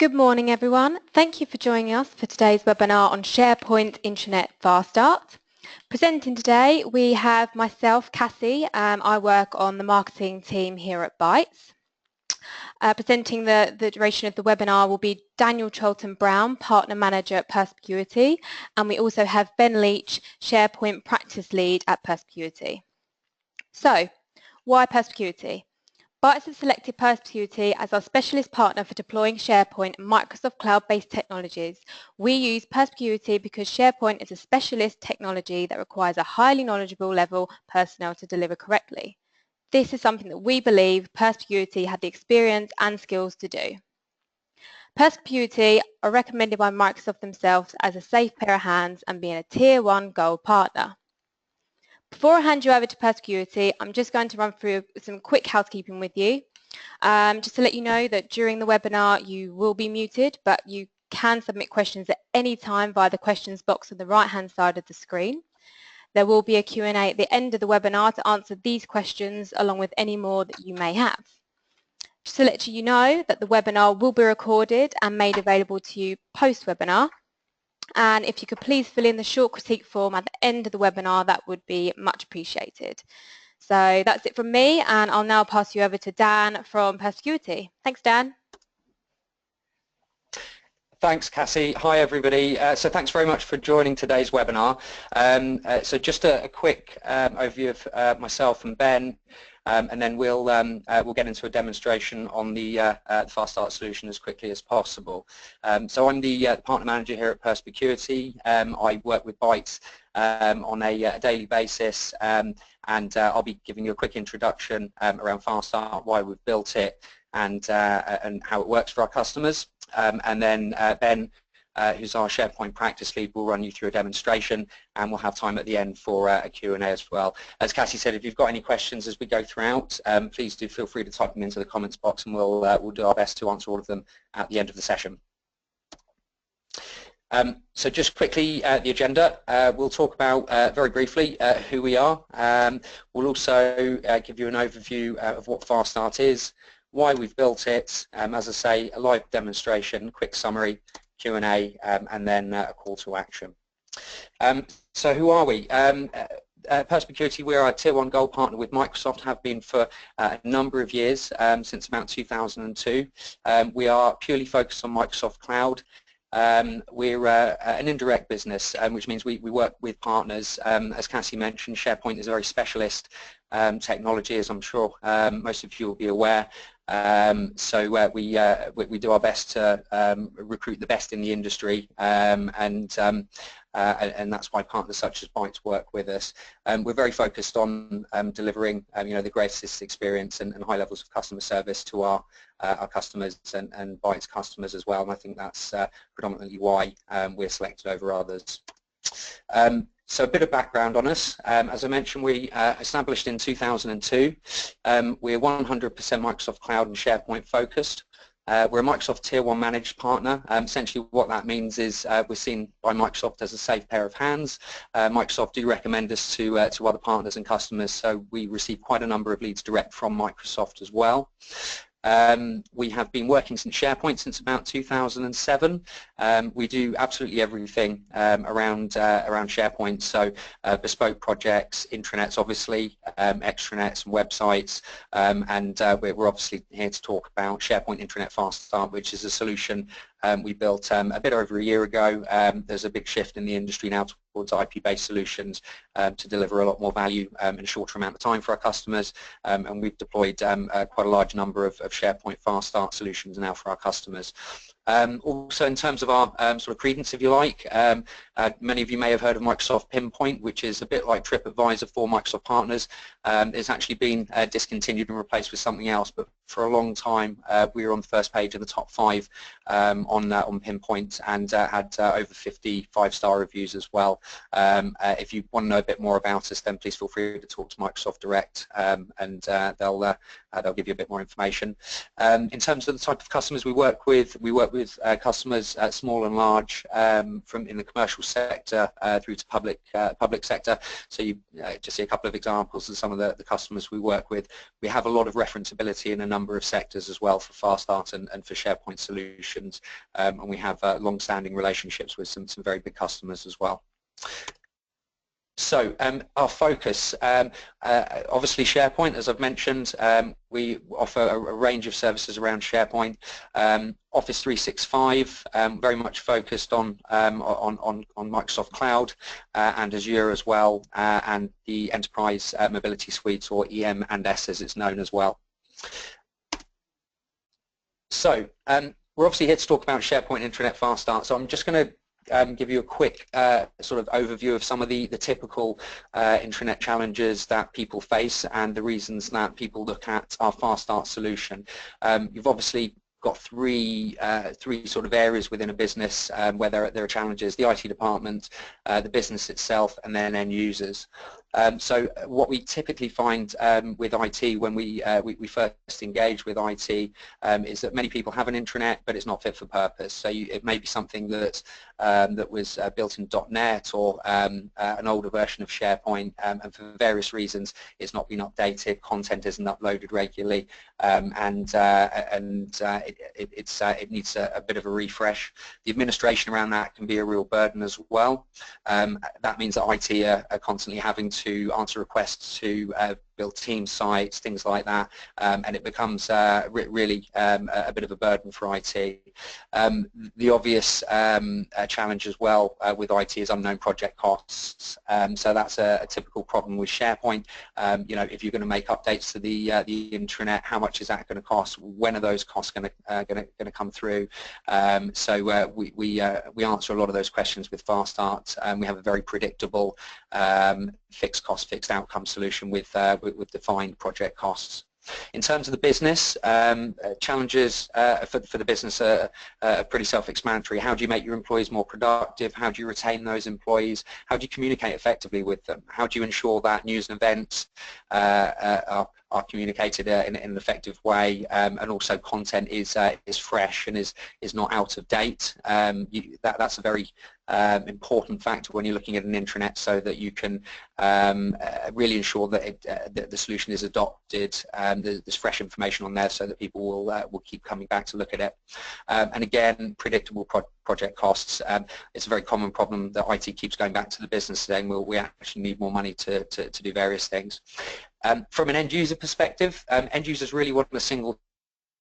Good morning, everyone. Thank you for joining us for today's webinar on SharePoint Intranet FastStart. Presenting today, we have myself, Cassie. I work on the marketing team here at Bytes. Presenting the duration of the webinar will be Daniel Charlton-Brown, Partner Manager at Perspicuity, and we also have Ben Leach, SharePoint Practice Lead at Perspicuity. So, why Perspicuity? Bytes has selected Perspicuity as our specialist partner for deploying SharePoint and Microsoft cloud-based technologies. We use Perspicuity because SharePoint is a specialist technology that requires a highly knowledgeable level personnel to deliver correctly. This is something that we believe Perspicuity had the experience and skills to do. Perspicuity are recommended by Microsoft themselves as a safe pair of hands and being a Tier 1 Gold partner. Before I hand you over to Perspicuity, I'm just going to run through some quick housekeeping with you. Just to let you know that during the webinar you will be muted, but you can submit questions at any time via the questions box on the right-hand side of the screen. There will be a Q&A at the end of the webinar to answer these questions along with any more that you may have. Just to let you know that the webinar will be recorded and made available to you post-webinar. And if you could please fill in the short critique form at the end of the webinar, that would be much appreciated. So that's it from me, and I'll now pass you over to Dan from Perspicuity. Thanks, Dan. Thanks, Cassie. Hi, everybody. So thanks very much for joining today's webinar. So just a quick overview of myself and Ben. And then we'll get into a demonstration on the FastStart solution as quickly as possible. So I'm the partner manager here at Perspicuity. I work with Bytes on a daily basis, and I'll be giving you a quick introduction around FastStart, why we've built it, and how it works for our customers. And then Ben, who's our SharePoint practice lead, will run you through a demonstration, and we'll have time at the end for a Q&A as well. As Cassie said, if you've got any questions as we go throughout, please do feel free to type them into the comments box, and we'll do our best to answer all of them at the end of the session. So just quickly, the agenda. We'll talk about, very briefly, who we are. We'll also give you an overview of what FastStart is, why we've built it, as I say, a live demonstration, quick summary, Q&A, and then a call to action. So who are we? Perspicuity, we are a Tier 1 Gold partner with Microsoft, have been for a number of years, since about 2002. We are purely focused on Microsoft Cloud. We're an indirect business, which means we work with partners. As Cassie mentioned, SharePoint is a very specialist technology, as I'm sure most of you will be aware. So we do our best to recruit the best in the industry, and that's why partners such as Bytes work with us. We're very focused on delivering the greatest experience and high levels of customer service to our customers and Bytes customers as well, and I think that's predominantly why we're selected over others. So a bit of background on us. As I mentioned, we established in 2002. We're 100% Microsoft Cloud and SharePoint focused. We're a Microsoft Tier 1 managed partner. Essentially what that means is we're seen by Microsoft as a safe pair of hands. Microsoft do recommend us to other partners and customers, so we receive quite a number of leads direct from Microsoft as well. We have been working since SharePoint since about 2007. We do absolutely everything around SharePoint, so bespoke projects, intranets obviously, extranets and websites, and we're obviously here to talk about SharePoint Intranet FastStart, which is a solution we built a bit over a year ago. There's a big shift in the industry now towards IP-based solutions to deliver a lot more value in a shorter amount of time for our customers, and we've deployed quite a large number of SharePoint FastStart solutions now for our customers. Also in terms of our sort of credence, if you like, many of you may have heard of Microsoft Pinpoint, which is a bit like TripAdvisor for Microsoft partners. It's actually been discontinued and replaced with something else, but for a long time we were on the first page of the top 5 on Pinpoint, and had over 50 5-star reviews as well. If you want to know a bit more about us, then please feel free to talk to Microsoft Direct, and they'll give you a bit more information. In terms of the type of customers we work with customers small and large, from in the commercial sector through to public sector. So you just see a couple of examples of some of the customers we work with. We have a lot of referenceability in a number of sectors as well for FastStart and for SharePoint solutions, and we have long-standing relationships with some very big customers as well. So our focus, obviously SharePoint, as I've mentioned, we offer a range of services around SharePoint. Office 365, very much focused on Microsoft Cloud and Azure as well, and the Enterprise Mobility Suite, or EM and S as it's known as well. So we're obviously here to talk about SharePoint Intranet FastStart, so I'm just going to give you a quick sort of overview of some of the typical intranet challenges that people face and the reasons that people look at our FastStart solution. You've obviously got three sort of areas within a business where there are challenges: the IT department, the business itself, and then end users. So what we typically find with IT when we first engage with IT is that many people have an intranet, but it's not fit for purpose. So it may be something that was built in .NET or an older version of SharePoint, and for various reasons it's not been updated, content isn't uploaded regularly, and it needs a bit of a refresh. The administration around that can be a real burden as well. That means that IT are constantly having to answer requests to build team sites, things like that, and it becomes really a bit of a burden for IT. The obvious challenge as well with IT is unknown project costs. So that's a typical problem with SharePoint. You know, if you're going to make updates to the intranet, how much is that going to cost? When are those costs going to come through? So we answer a lot of those questions with FastStart, and we have a very predictable fixed cost, fixed outcome solution with defined project costs. In terms of the business, challenges for the business are pretty self-explanatory. How do you make your employees more productive? How do you retain those employees? How do you communicate effectively with them? How do you ensure that news and events are communicated in an effective way, and also content is fresh and is not out of date? That's a very important factor when you're looking at an intranet, so that you can really ensure that that the solution is adopted. There's fresh information on there, so that people will keep coming back to look at it. And again, predictable project costs. It's a very common problem that IT keeps going back to the business saying, well, we actually need more money to do various things. From an end user perspective, end users really want a single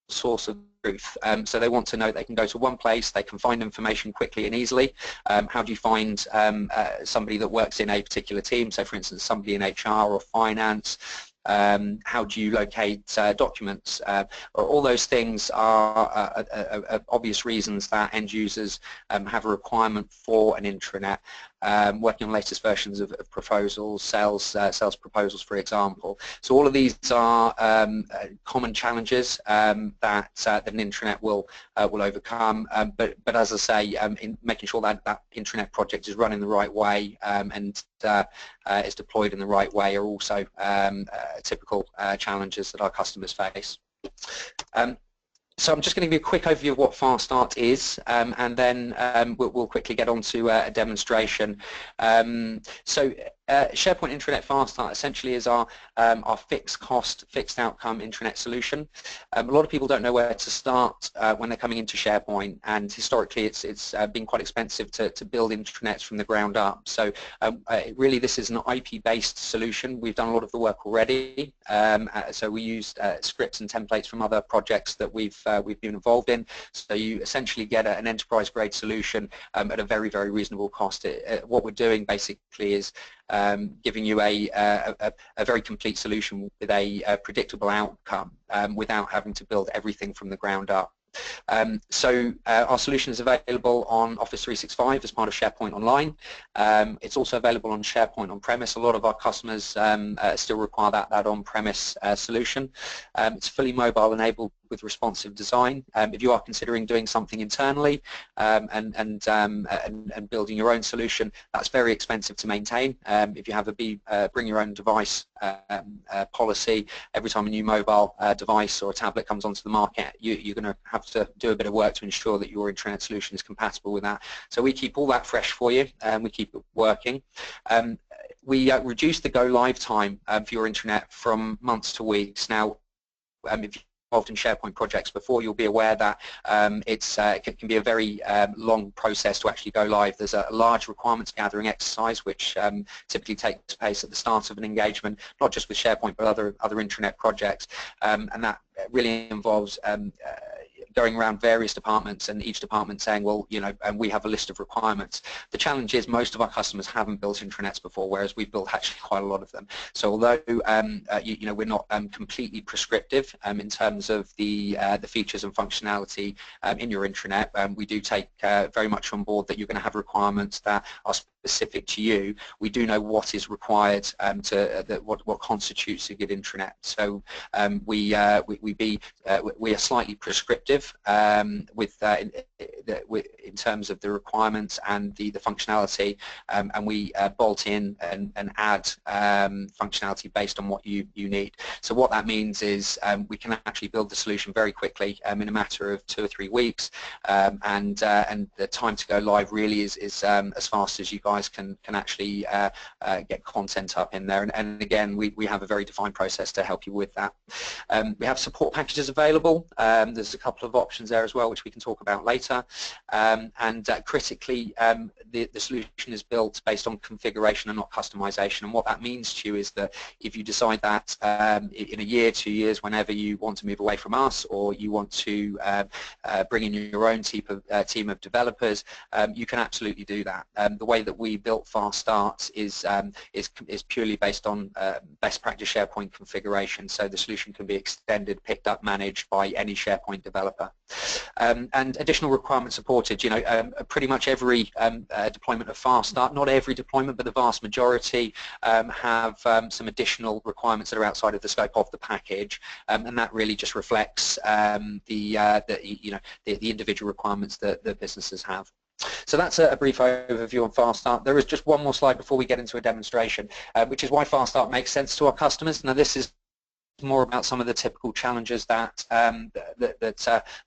source of truth. So they want to know they can go to one place, they can find information quickly and easily. How do you find somebody that works in a particular team? So for instance, somebody in HR or finance. How do you locate documents? All those things are obvious reasons that end users have a requirement for an intranet. Working on latest versions of proposals, sales proposals, for example. So all of these are common challenges that an intranet will overcome. But as I say, in making sure that that intranet project is run in the right way and is deployed in the right way are also typical challenges that our customers face. So I'm just going to give you a quick overview of what FastStart is, and then we'll quickly get on to a demonstration. So SharePoint Intranet FastStart essentially is our fixed cost, fixed outcome intranet solution. A lot of people don't know where to start when they're coming into SharePoint, and historically it's been quite expensive to build intranets from the ground up. So really this is an IP-based solution. We've done a lot of the work already. So we used scripts and templates from other projects that we've been involved in. So you essentially get an enterprise-grade solution at a very, very reasonable cost. What we're doing basically is giving you a very complete solution with a predictable outcome without having to build everything from the ground up. So our solution is available on Office 365 as part of SharePoint Online. It's also available on SharePoint on-premise. A lot of our customers still require that on-premise solution. It's fully mobile enabled with responsive design. If you are considering doing something internally and building your own solution, that's very expensive to maintain. If you have a bring your own device policy, every time a new mobile device or a tablet comes onto the market, you're going to have to do a bit of work to ensure that your intranet solution is compatible with that. So we keep all that fresh for you, and we keep it working. We reduce the go live time for your intranet from months to weeks. Now, if you're involved in SharePoint projects before, you'll be aware that it can be a very long process to actually go live. There's a large requirements gathering exercise which typically takes place at the start of an engagement, not just with SharePoint but other intranet projects, and that really involves going around various departments and each department saying, well, you know, and we have a list of requirements. The challenge is most of our customers haven't built intranets before, whereas we've built actually quite a lot of them. So although you know, we're not completely prescriptive in terms of the features and functionality in your intranet, we do take very much on board that you're going to have requirements that are specific to you. We do know what is required what constitutes a good intranet. So we are slightly prescriptive in terms of the requirements and the functionality, and we bolt in and add functionality based on what you need. So what that means is we can actually build the solution very quickly in a matter of 2 or 3 weeks, and the time to go live really is as fast as you guys can actually get content up in there. And again, we have a very defined process to help you with that. We have support packages available. There's a couple of options there as well, which we can talk about later. And critically, the solution is built based on configuration and not customization. And what that means to you is that if you decide that in a year, 2 years, whenever you want to move away from us, or you want to bring in your own team of developers, you can absolutely do that. The way that we built FastStart is purely based on best practice SharePoint configuration. So the solution can be extended, picked up, managed by any SharePoint developer. And additional requirements supported. You know, pretty much every deployment of FastStart, not every deployment, but the vast majority have some additional requirements that are outside of the scope of the package, and that really just reflects the individual requirements that businesses have. So that's a brief overview on FastStart. There is just one more slide before we get into a demonstration, which is why FastStart makes sense to our customers. Now, this is more about some of the typical challenges that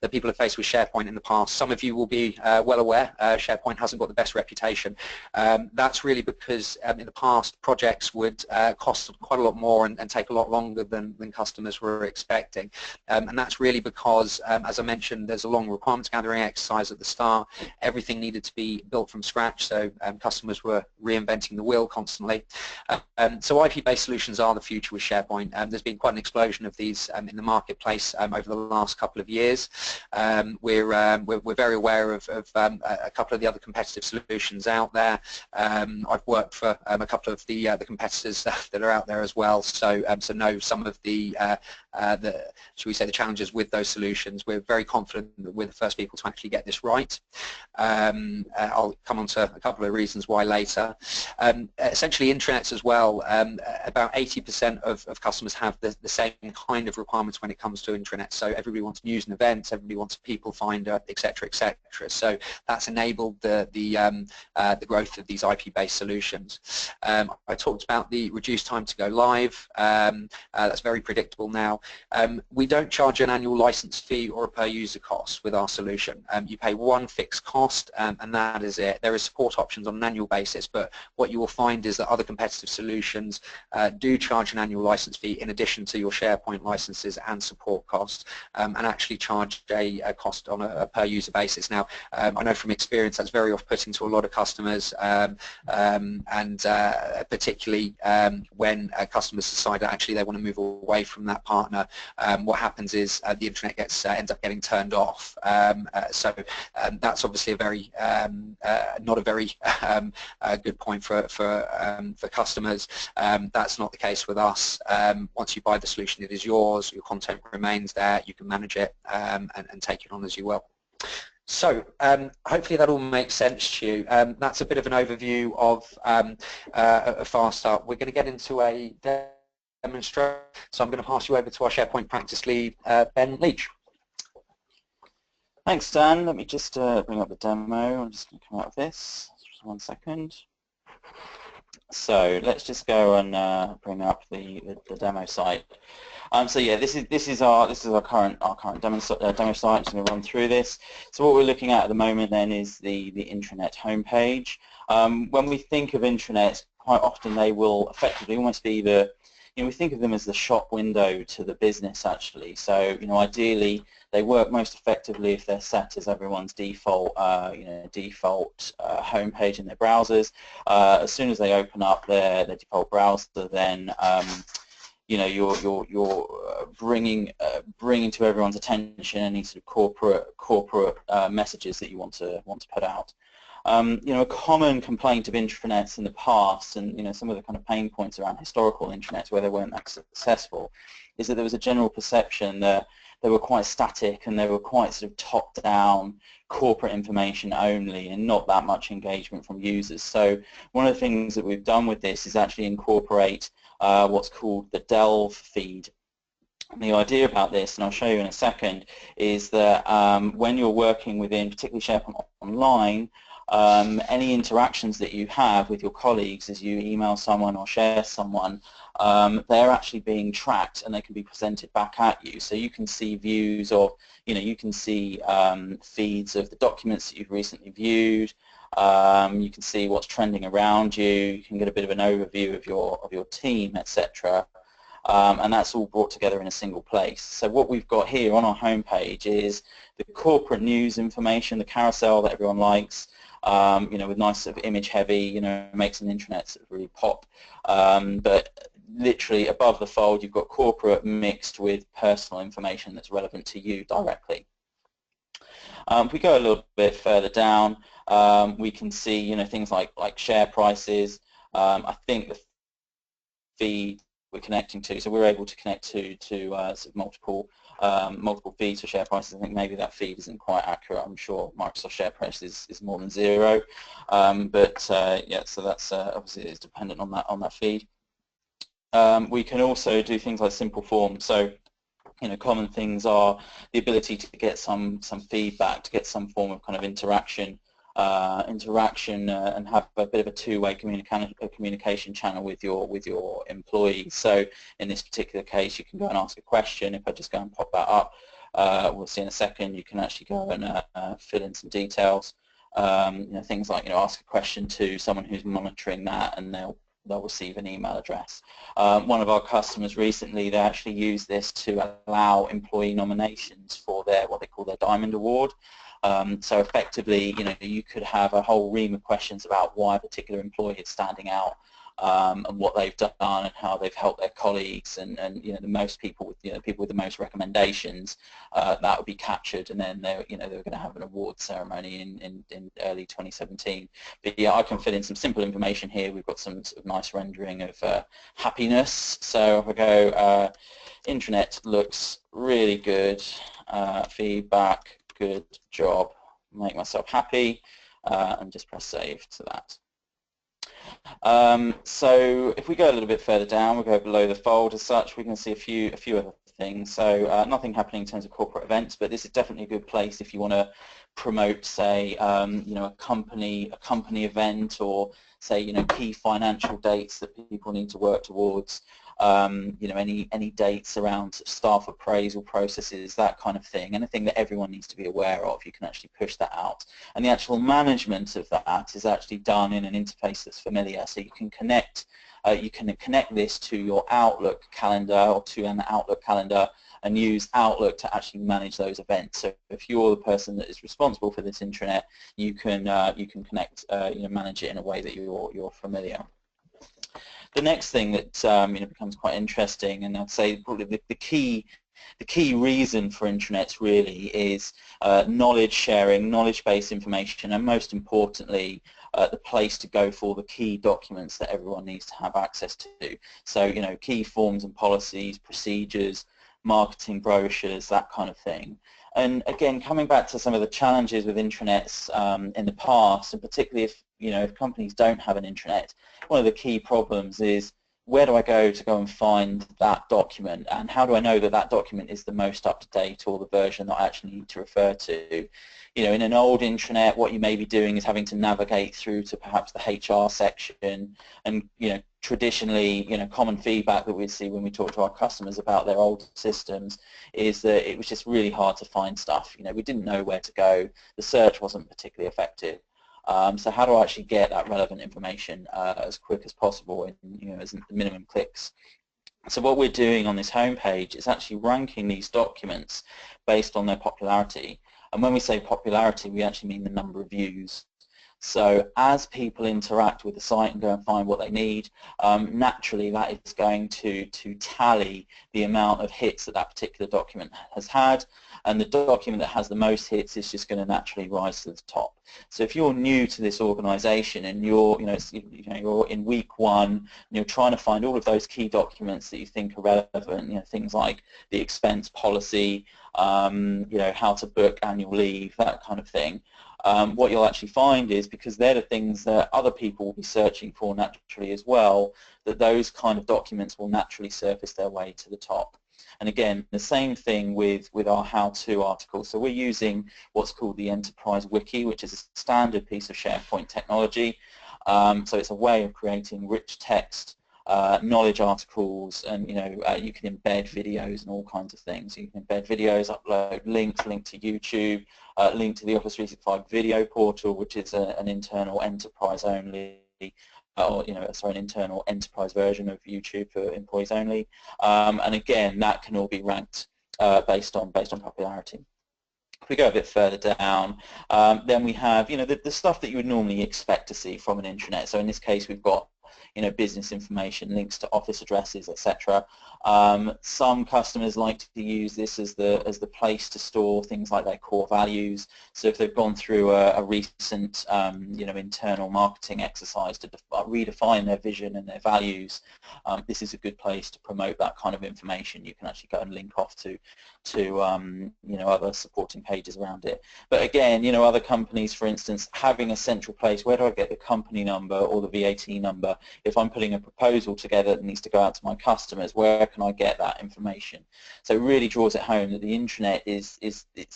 people have faced with SharePoint in the past. Some of you will be well aware SharePoint hasn't got the best reputation. That's really because in the past projects would cost quite a lot more and take a lot longer than customers were expecting. And that's really because, as I mentioned, there's a long requirements gathering exercise at the start. Everything needed to be built from scratch, so customers were reinventing the wheel constantly. So IP-based solutions are the future with SharePoint. There's been quite an explosion of these in the marketplace over the last couple of years. We're very aware of a couple of the other competitive solutions out there. I've worked for a couple of the competitors that are out there as well, so know some of the should we say, the challenges with those solutions. We're very confident that we're the first people to actually get this right. I'll come on to a couple of reasons why later. Essentially, intranets as well, about 80% of customers have the same kind of requirements when it comes to intranets. So everybody wants news and events, everybody wants a people finder, etc., etc. So that's enabled the growth of these IP-based solutions. I talked about the reduced time to go live. That's very predictable now. We don't charge an annual license fee or a per user cost with our solution. You pay one fixed cost, and that is it. There are support options on an annual basis, but what you will find is that other competitive solutions do charge an annual license fee in addition to your SharePoint licenses and support costs, and actually charge a cost on a per user basis. Now, I know from experience that's very off-putting to a lot of customers, and particularly when customers decide that actually they want to move away from that partner. What happens is the intranet ends up getting turned off. So that's obviously a very not a very good point for customers. That's not the case with us. Once you buy the solution, it is yours. Your content remains there. You can manage it and take it on as you will. So hopefully that all makes sense to you. That's a bit of an overview of FastStart. We're going to get into a demonstration, so I'm going to pass you over to our SharePoint practice lead, Ben Leach. Thanks, Dan. Let me just bring up the demo. I'm just going to come out of this. Just 1 second. So let's just go and bring up the demo site. So yeah, this is our current demo site. I'm just going to run through this. So what we're looking at the moment then is the intranet homepage. When we think of intranets, quite often they will effectively almost be we think of them as the shop window to the business actually. So ideally they work most effectively if they're set as everyone's default default homepage in their browsers. As soon as they open up their default browser, then you're bringing to everyone's attention any sort of corporate messages that you want to put out. A common complaint of intranets in the past, and some of the kind of pain points around historical intranets where they weren't that successful, is that there was a general perception that they were quite static and they were quite sort of top-down corporate information only and not that much engagement from users. So one of the things that we've done with this is actually incorporate what's called the Delve feed. And the idea about this, and I'll show you in a second, is that when you're working within particularly SharePoint Online, any interactions that you have with your colleagues as you email someone or share someone, they're actually being tracked and they can be presented back at you. So you can see views of, you can see feeds of the documents that you've recently viewed. You can see what's trending around you. You can get a bit of an overview of your team, etc. And that's all brought together in a single place. So what we've got here on our homepage is the corporate news information, the carousel that everyone likes, with nice sort of image heavy, makes an intranet sort of really pop. But literally above the fold, you've got corporate mixed with personal information that's relevant to you directly. If we go a little bit further down, we can see, things like share prices. I think the feed we're connecting to, so we're able to connect to sort of multiple feeds for share prices. I think maybe that feed isn't quite accurate. I'm sure Microsoft share price is more than 0, but yeah, so that's obviously it's dependent on that feed. We can also do things like simple forms. So common things are the ability to get some feedback, to get some form of kind of interaction and have a bit of a two-way communication channel with your employees. So in this particular case, you can go and ask a question. If I just go and pop that up, we'll see in a second. You can actually go and fill in some details. Things like ask a question to someone who's monitoring that, and they'll receive an email address. One of our customers recently, they actually used this to allow employee nominations for what they call their Diamond Award. So effectively, you could have a whole ream of questions about why a particular employee is standing out, and what they've done and how they've helped their colleagues, and the most people with the most recommendations, that would be captured, and then they're going to have an award ceremony in early 2017. But yeah, I can fill in some simple information here. We've got some sort of nice rendering of happiness. So if I go, intranet looks really good, feedback, good job, make myself happy, and just press save to that. So if we go a little bit further down, we'll go below the fold as such, we can see a few other things. So nothing happening in terms of corporate events, but this is definitely a good place if you want to promote, say, a company event, or say, key financial dates that people need to work towards. Any dates around staff appraisal processes, that kind of thing, anything that everyone needs to be aware of, you can actually push that out. And the actual management of that is actually done in an interface that's familiar, so you can connect this to your Outlook calendar or to an Outlook calendar and use Outlook to actually manage those events. So if you're the person that is responsible for this intranet, you can connect, manage it in a way that you're familiar. The next thing that becomes quite interesting, and I'd say probably the key reason for intranets really is knowledge sharing, knowledge-based information, and most importantly, the place to go for the key documents that everyone needs to have access to. So key forms and policies, procedures, marketing brochures, that kind of thing. And again, coming back to some of the challenges with intranets in the past, and particularly if companies don't have an intranet, one of the key problems is where do I go to go and find that document, and how do I know that that document is the most up-to-date or the version that I actually need to refer to? You know, in an old intranet, what you may be doing is having to navigate through to perhaps the HR section, and traditionally, common feedback that we'd see when we talk to our customers about their old systems is that it was just really hard to find stuff. We didn't know where to go. The search wasn't particularly effective. So how do I actually get that relevant information as quick as possible and as minimum clicks? So what we're doing on this homepage is actually ranking these documents based on their popularity. And when we say popularity, we actually mean the number of views. So as people interact with the site and go and find what they need, naturally that is going to tally the amount of hits that that particular document has had, and the document that has the most hits is just going to naturally rise to the top. So if you're new to this organization and you're in week 1 and you're trying to find all of those key documents that you think are relevant, things like the expense policy, how to book annual leave, that kind of thing, what you'll actually find is, because they're the things that other people will be searching for naturally as well, that those kind of documents will naturally surface their way to the top. And again, the same thing with our how-to articles. So we're using what's called the Enterprise Wiki, which is a standard piece of SharePoint technology. So it's a way of creating rich text, knowledge articles, and you can embed videos and all kinds of things. You can embed videos, upload links, link to YouTube, link to the Office 365 video portal, which is an internal enterprise only, an internal enterprise version of YouTube for employees only. And again, that can all be ranked based on popularity. If we go a bit further down, then we have the stuff that you would normally expect to see from an intranet. So in this case, we've got business information, links to office addresses, etc. Some customers like to use this as the place to store things like their core values. So if they've gone through a recent internal marketing exercise to redefine their vision and their values, this is a good place to promote that kind of information. You can actually go and link off to other supporting pages around it. But again, other companies, for instance, having a central place, where do I get the company number or the VAT number? If I'm putting a proposal together that needs to go out to my customers, where can I get that information? So it really draws it home that the intranet is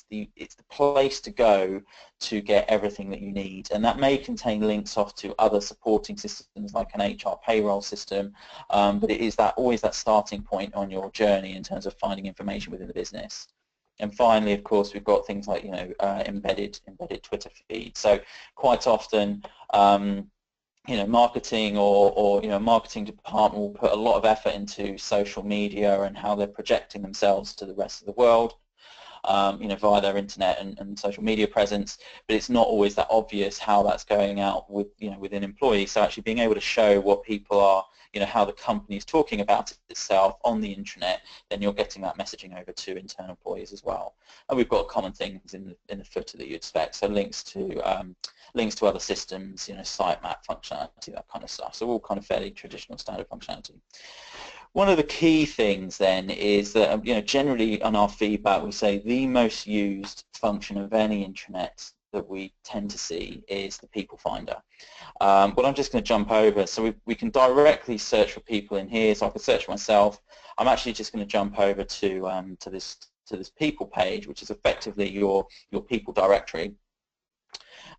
the place to go to get everything that you need, and that may contain links off to other supporting systems like an HR payroll system, but it is always that starting point on your journey in terms of finding information within the business. And finally, of course, we've got things like embedded Twitter feeds. So quite often, marketing or marketing department will put a lot of effort into social media and how they're projecting themselves to the rest of the world, via their internet and social media presence, but it's not always that obvious how that's going out within employees. So actually being able to show what people are, how the company is talking about itself on the intranet, then you're getting that messaging over to internal employees as well. And we've got common things in the footer that you expect, so links to other systems, sitemap functionality, that kind of stuff. So all kind of fairly traditional standard functionality. One of the key things then is that generally on our feedback we say the most used function of any intranet that we tend to see is the people finder. But I'm just going to jump over, so we can directly search for people in here. So I can search for myself. I'm actually just going to jump over to this people page, which is effectively your people directory.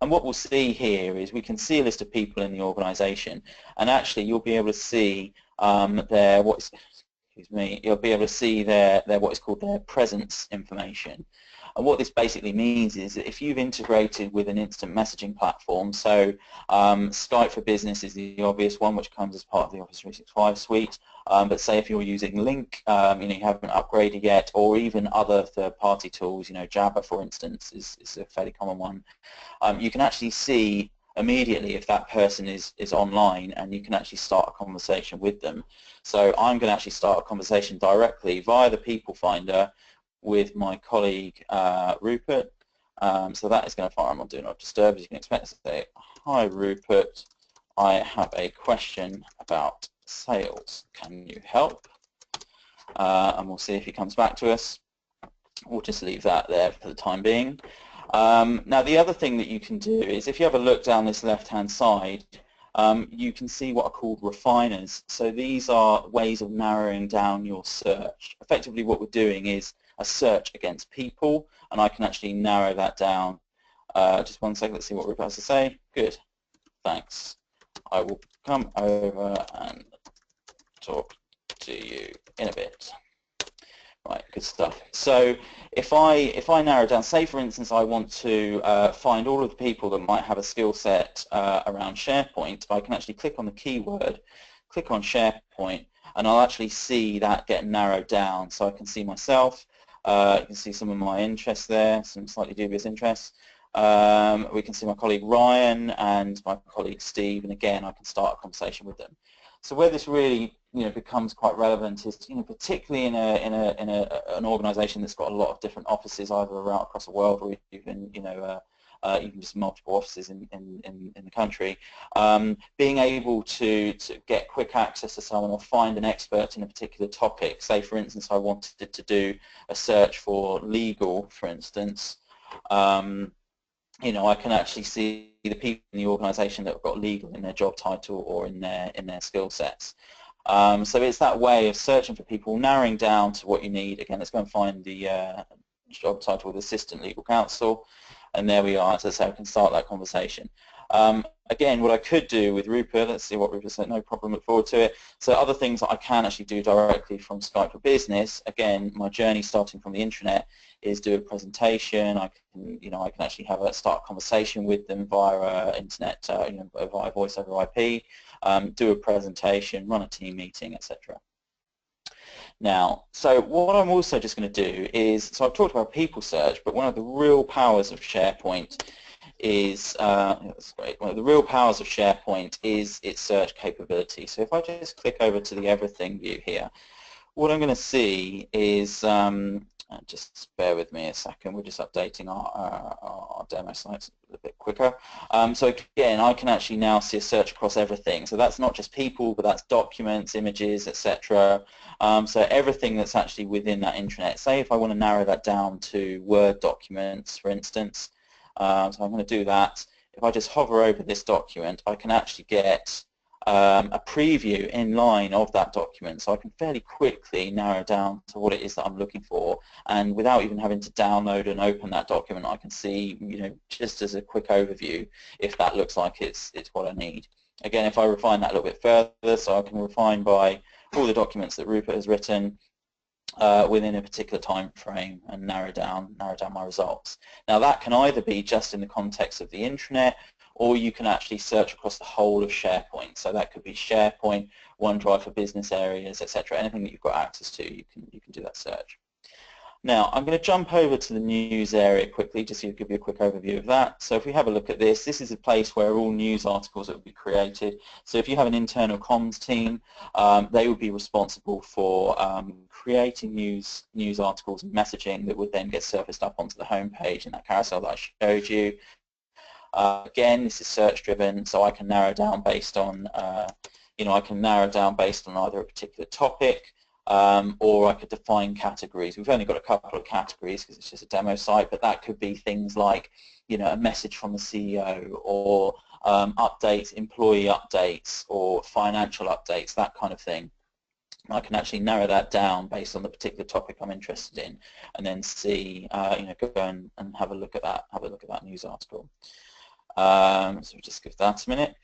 And what we'll see here is we can see a list of people in the organization, and actually you'll be able to see their what is called their presence information. And what this basically means is that if you've integrated with an instant messaging platform, so Skype for Business is the obvious one, which comes as part of the Office 365 suite, but say if you're using Link, you haven't upgraded yet, or even other third-party tools, Jabber, for instance, is a fairly common one, you can actually see immediately if that person is online, and you can actually start a conversation with them. So I'm going to actually start a conversation directly via the people finder with my colleague Rupert. So that is going to fire. I'm on Do Not Disturb, as you can expect, to say, "Hi Rupert, I have a question about sales. Can you help?" And we'll see if he comes back to us. We'll just leave that there for the time being. Now the other thing that you can do is, if you have a look down this left-hand side, you can see what are called refiners. So these are ways of narrowing down your search. Effectively what we're doing is a search against people, and I can actually narrow that down. Just one second, let's see what Rupert has to say. Good, thanks. I will come over and talk to you in a bit. Right, good stuff. So if I narrow down, say for instance I want to find all of the people that might have a skill set around SharePoint, I can actually click on the keyword, click on SharePoint, and I'll actually see that get narrowed down. So I can see myself, you can see some of my interests there, some slightly dubious interests. We can see my colleague Ryan and my colleague Steve, and again I can start a conversation with them. So where this really becomes quite relevant is particularly in an organisation that's got a lot of different offices either around across the world or even even just multiple offices in the country. Being able to get quick access to someone or find an expert in a particular topic. Say for instance I wanted to do a search for legal, for instance. I can actually see the people in the organisation that have got legal in their job title or in their skill sets. So it's that way of searching for people, narrowing down to what you need. Again, let's go and find the job title of Assistant Legal Counsel, and there we are. As I say, I can start that conversation. Again, what I could do with Rupert, let's see what Rupert said, no problem, look forward to it. So other things that I can actually do directly from Skype for Business, again, my journey starting from the intranet is do a presentation. I can actually start a conversation with them via internet, via voice over IP, do a presentation, run a team meeting, etc. Now, so what I'm also just going to do is, so I've talked about people search, but one of the real powers of SharePoint is, that's great, one of the real powers of SharePoint is its search capability. So if I just click over to the everything view here, what I'm going to see is, just bear with me a second, we're just updating our demo sites a bit quicker. So again, I can actually now see a search across everything. So that's not just people, but that's documents, images, etc. So everything that's actually within that intranet. Say if I want to narrow that down to Word documents, for instance, so I'm going to do that. If I just hover over this document, I can actually get a preview in line of that document, so I can fairly quickly narrow down to what it is that I'm looking for, and without even having to download and open that document, I can see, just as a quick overview, if that looks like it's what I need. Again, if I refine that a little bit further, so I can refine by all the documents that Rupert has written within a particular time frame and narrow down my results. Now that can either be just in the context of the intranet, or you can actually search across the whole of SharePoint. So that could be SharePoint, OneDrive for business areas, etc. Anything that you've got access to, you can do that search. Now, I'm going to jump over to the news area quickly, just to give you a quick overview of that. So if we have a look at this, this is a place where all news articles will be created. So if you have an internal comms team, they would be responsible for creating news articles and messaging that would then get surfaced up onto the home page in that carousel that I showed you. Again, this is search driven, so I can narrow down based on, I can narrow down based on either a particular topic, or I could define categories. We've only got a couple of categories because it's just a demo site, but that could be things like, a message from the CEO, or updates, employee updates, or financial updates, that kind of thing. I can actually narrow that down based on the particular topic I'm interested in, and then see, go and have a look at that news article. So we'll just give that a minute.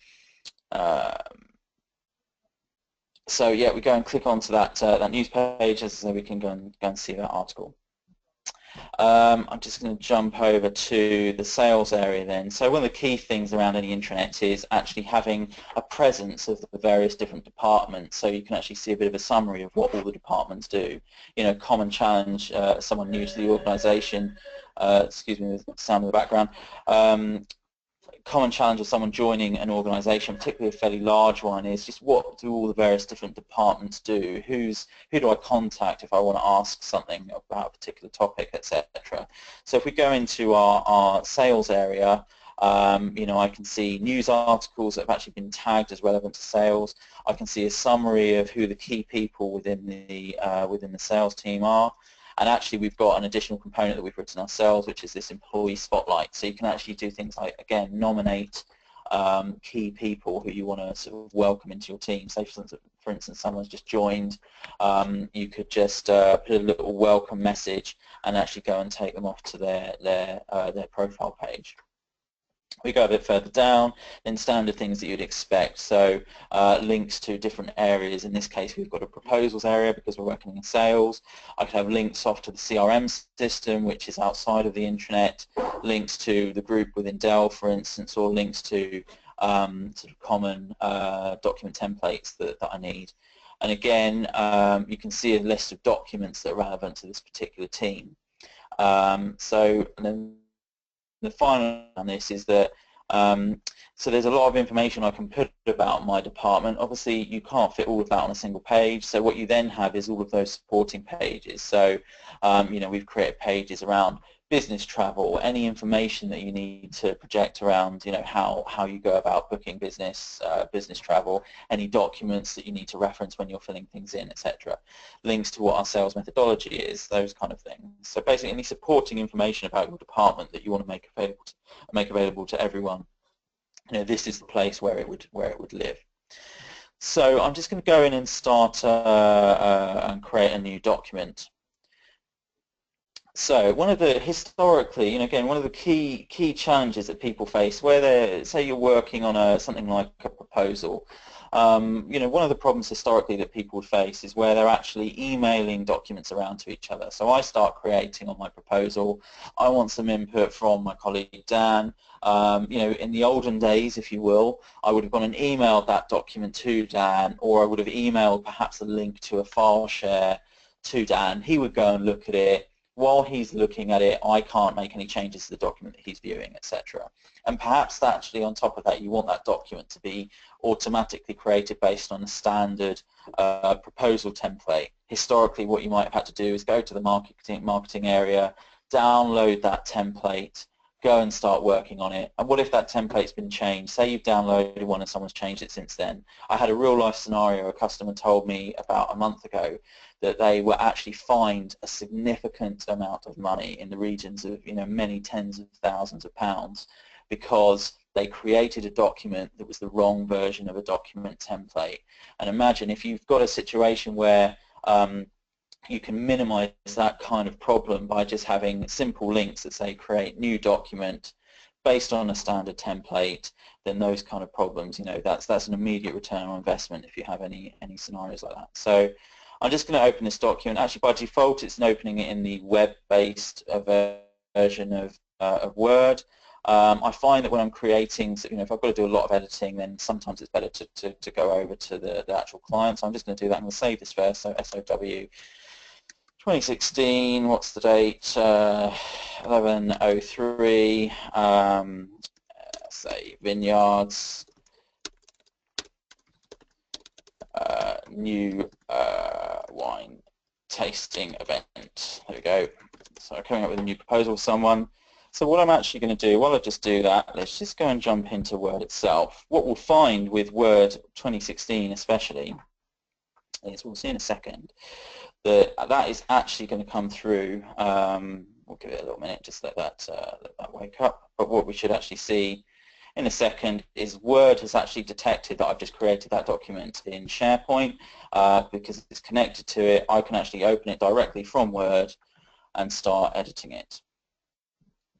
So yeah, we go and click onto that news page, as I say, we can go and see that article. I'm just going to jump over to the sales area then. So one of the key things around any intranet is actually having a presence of the various different departments, so you can actually see a bit of a summary of what all the departments do. Common challenge, someone new to the organisation, excuse me, the sound in the background. Common challenge of someone joining an organisation, particularly a fairly large one, is just what do all the various different departments do? Who do I contact if I want to ask something about a particular topic, etc. So if we go into our sales area, I can see news articles that have actually been tagged as relevant to sales. I can see a summary of who the key people within the sales team are. And actually we've got an additional component that we've written ourselves, which is this employee spotlight. So you can actually do things like, again, nominate key people who you want to sort of welcome into your team. Say for instance someone's just joined, you could just put a little welcome message and actually go and take them off to their profile page. We go a bit further down, then standard things that you'd expect. So links to different areas. In this case, we've got a proposals area because we're working in sales. I could have links off to the CRM system, which is outside of the intranet, links to the group within Dell, for instance, or links to sort of common document templates that I need. And again, you can see a list of documents that are relevant to this particular team. And then the final on this is that so there's a lot of information I can put about my department. Obviously you can't fit all of that on a single page, so what you then have is all of those supporting pages. So you know, we've created pages around business travel, any information that you need to project around, you know, how you go about booking business travel, any documents that you need to reference when you're filling things in, etc. Links to what our sales methodology is, those kind of things. So basically any supporting information about your department that you want to make available to everyone, you know, this is the place where it would live. So I'm just going to go in and start and create a new document. So one of the historically, you know, again, one of the key challenges that people face, where they say you're working on something like a proposal, you know, one of the problems historically that people would face is where they're actually emailing documents around to each other. So I start creating on my proposal. I want some input from my colleague Dan. You know, in the olden days, if you will, I would have gone and emailed that document to Dan, or I would have emailed perhaps a link to a file share to Dan. He would go and look at it. While he's looking at it, I can't make any changes to the document that he's viewing, etc. And perhaps actually on top of that, you want that document to be automatically created based on a standard proposal template. Historically, what you might have had to do is go to the marketing area, download that template, go and start working on it. And what if that template's been changed? Say you've downloaded one and someone's changed it since then. I had a real life scenario. A customer told me about a month ago that they were actually fined a significant amount of money in the regions of, you know, many tens of thousands of pounds because they created a document that was the wrong version of a document template. And imagine if you've got a situation where you can minimize that kind of problem by just having simple links that say create new document based on a standard template, then those kind of problems, you know, that's an immediate return on investment if you have any scenarios like that. So I'm just going to open this document. Actually, by default, it's opening it in the web-based version of Word. I find that when I'm creating, you know, if I've got to do a lot of editing, then sometimes it's better to go over to the actual client. So I'm just going to do that. I'm going to save this first. So SOW 2016. What's the date? 11/03. Say Vineyards. New wine tasting event. There we go. So coming up with a new proposal with someone. So what I'm actually going to do, while I just do that, let's just go and jump into Word itself. What we'll find with Word 2016 especially is, we'll see in a second, that is actually going to come through. We'll give it a little minute, just let that wake up. But what we should actually see in a second is Word has actually detected that I've just created that document in SharePoint because it's connected to it. I can actually open it directly from Word and start editing it.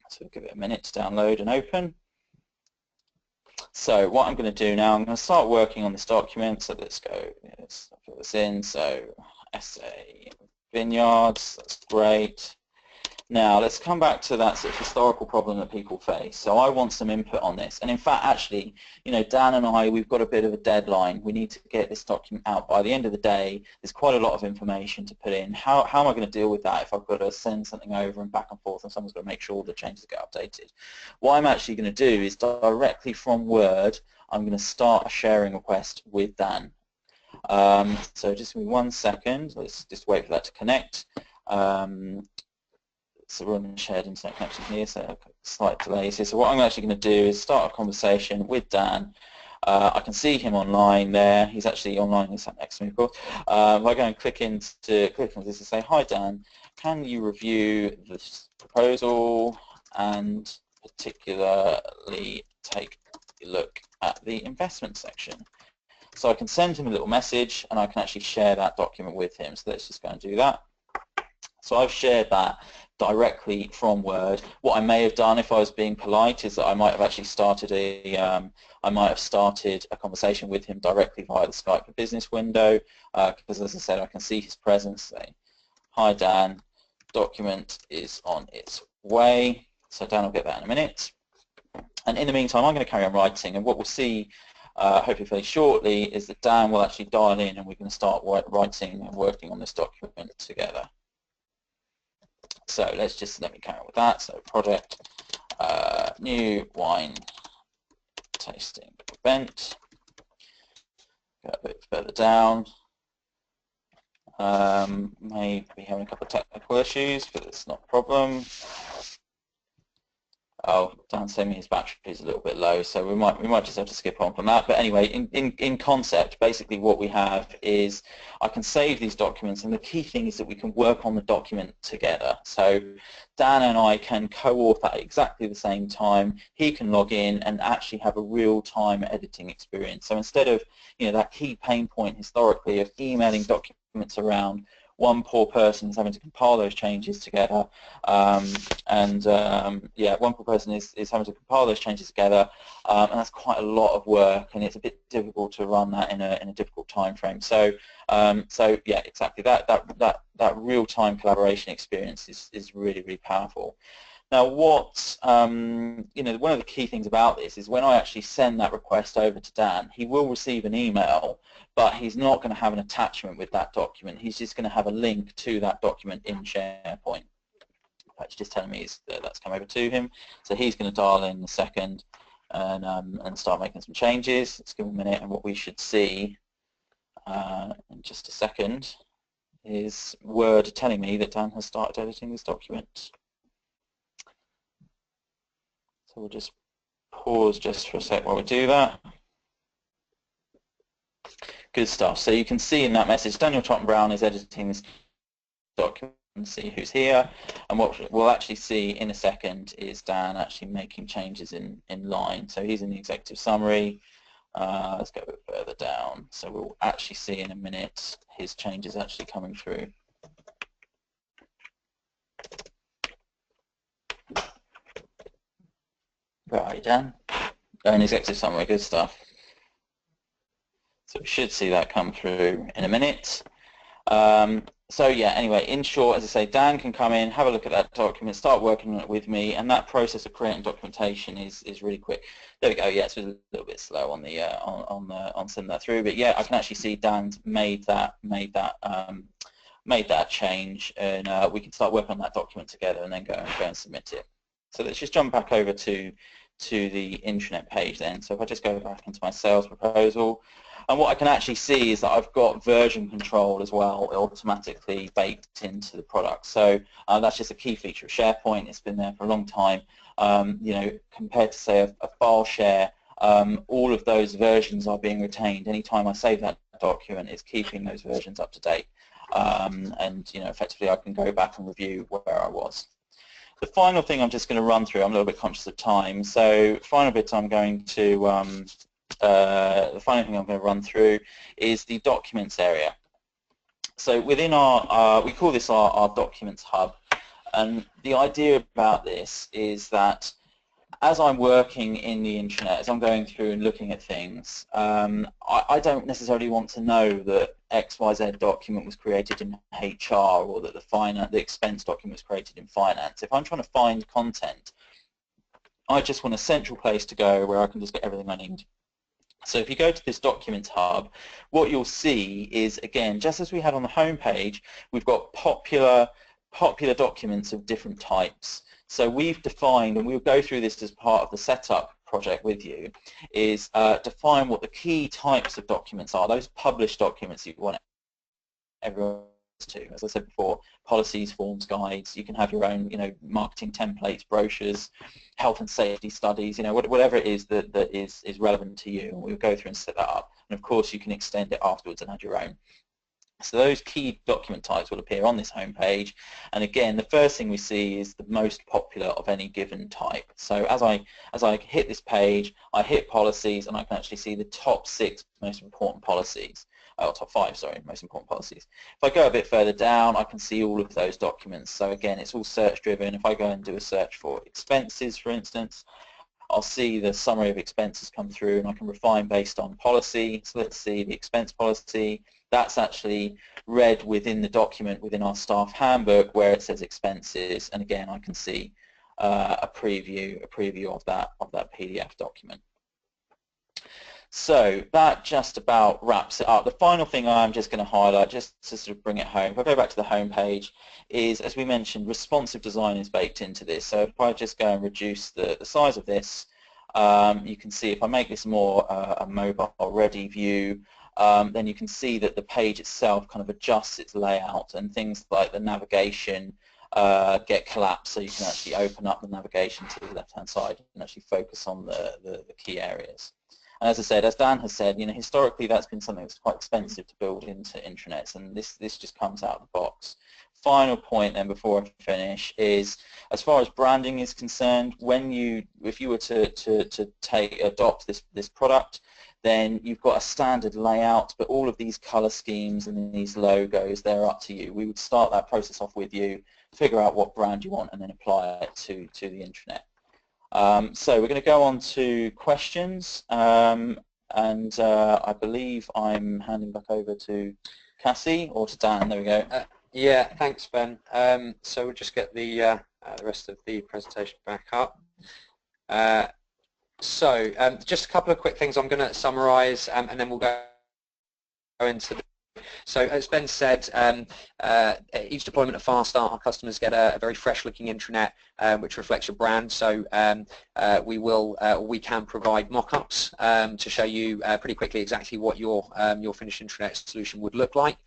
So we'll give it a minute to download and open. So what I'm going to do now, I'm going to start working on this document. So let's go, let's fill this in. So SA Vineyards, that's great. Now let's come back to that sort of historical problem that people face. So I want some input on this, and in fact, actually, you know, Dan and I, we've got a bit of a deadline. We need to get this document out by the end of the day. There's quite a lot of information to put in. How am I going to deal with that if I've got to send something over and back and forth, and someone's got to make sure all the changes get updated? What I'm actually going to do is directly from Word, I'm going to start a sharing request with Dan. So just give me 1 second. Let's just wait for that to connect. So we're on a shared internet connection here, so slight delays here. So what I'm actually going to do is start a conversation with Dan. I can see him online there. He's actually online. He's sat next to me, of course. If I go and click on this and say, "Hi Dan, can you review this proposal and particularly take a look at the investment section. So I can send him a little message and I can actually share that document with him. So let's just go and do that. So I've shared that directly from Word. What I may have done if I was being polite is that I might have actually started a conversation with him directly via the Skype for Business window, because as I said, I can see his presence. Say, hi Dan, document is on its way. So Dan will get that in a minute. And in the meantime, I'm going to carry on writing, and what we'll see hopefully fairly shortly is that Dan will actually dial in and we're going to start writing and working on this document together. So let me carry on with that. So project, new wine tasting event. Go a bit further down. May be having a couple of technical issues, but it's not a problem. Oh, Dan's saying his battery is a little bit low, so we might just have to skip on from that. But anyway, in concept, basically what we have is I can save these documents, and the key thing is that we can work on the document together. So Dan and I can co-author at exactly the same time. He can log in and actually have a real-time editing experience. So instead of that key pain point historically of emailing documents around, one poor person is having to compile those changes together, one poor person is having to compile those changes together, and that's quite a lot of work, and it's a bit difficult to run that in a difficult time frame. So, yeah, exactly that real-time collaboration experience is really, really powerful. Now, one of the key things about this is when I actually send that request over to Dan, he will receive an email, but he's not going to have an attachment with that document. He's just going to have a link to that document in SharePoint. It's just telling me that's come over to him. So he's going to dial in a second and start making some changes. Let's give him a minute, and what we should see in just a second is Word telling me that Dan has started editing this document. So we'll just pause just for a sec while we do that. Good stuff. So you can see in that message, Daniel Totten-Brown is editing this document. See who's here, and what we'll actually see in a second is Dan actually making changes in line. So he's in the executive summary. Let's go a bit further down. So we'll actually see in a minute his changes actually coming through. Where are you, Dan? Oh, in executive summary, good stuff. So we should see that come through in a minute. So yeah, anyway, in short, as I say, Dan can come in, have a look at that document, start working on it with me, and that process of creating documentation is really quick. There we go. Yeah, it's a little bit slow on the on sending that through, but yeah, I can actually see Dan's made that change, and we can start working on that document together, and then go and submit it. So let's just jump back over to the intranet page then. So if I just go back into my sales proposal, and what I can actually see is that I've got version control as well automatically baked into the product. So that's just a key feature of SharePoint. It's been there for a long time. Compared to say a file share, all of those versions are being retained. Anytime I save that document, it's keeping those versions up to date. And effectively I can go back and review where I was. The final thing I'm just going to run through, I'm a little bit conscious of time, so final bit I'm going to, the final thing I'm going to run through is the documents area. So within our, we call this our documents hub, and the idea about this is that as I'm working in the intranet, as I'm going through and looking at things, I don't necessarily want to know that XYZ document was created in HR, or that the expense document was created in finance. If I'm trying to find content, I just want a central place to go where I can just get everything I need. So if you go to this Documents Hub, what you'll see is, again, just as we had on the home page, we've got popular documents of different types. So we've defined, and we'll go through this as part of the setup project with you, is define what the key types of documents are, those published documents you want everyone to. As I said before, policies, forms, guides, you can have your own, marketing templates, brochures, health and safety studies, whatever it is that is relevant to you, and we'll go through and set that up. And of course you can extend it afterwards and add your own. So those key document types will appear on this home page, and again the first thing we see is the most popular of any given type. So as I hit this page, I hit policies, and I can actually see the top 6 most important policies, or top 5, sorry, most important policies. If I go a bit further down, I can see all of those documents. So again, it's all search driven. If I go and do a search for expenses, for instance, I'll see the summary of expenses come through, and I can refine based on policy. So let's see the expense policy. That's actually read within the document within our staff handbook where it says expenses, and again I can see a preview of that PDF document. So that just about wraps it up. The final thing I'm just going to highlight, just to sort of bring it home, if I go back to the home page, is, as we mentioned, responsive design is baked into this. So if I just go and reduce the size of this, you can see if I make this more a mobile-ready view, then you can see that the page itself kind of adjusts its layout, and things like the navigation get collapsed, so you can actually open up the navigation to the left-hand side and actually focus on the key areas. And as I said, as Dan has said, historically that's been something that's quite expensive to build into intranets, and this just comes out of the box. Final point then before I finish is, as far as branding is concerned, if you were to adopt this product, then you've got a standard layout, but all of these color schemes and these logos, they're up to you. We would start that process off with you, figure out what brand you want, and then apply it to the intranet. So we're going to go on to questions, and I believe I'm handing back over to Cassie, or to Dan. There we go. Yeah, thanks, Ben. So we'll just get the rest of the presentation back up. So just a couple of quick things I'm going to summarize, and then we'll go into the... So as Ben said, each deployment of FastStart, our customers get a very fresh-looking intranet which reflects your brand. So we can provide mock-ups to show you pretty quickly exactly what your finished intranet solution would look like.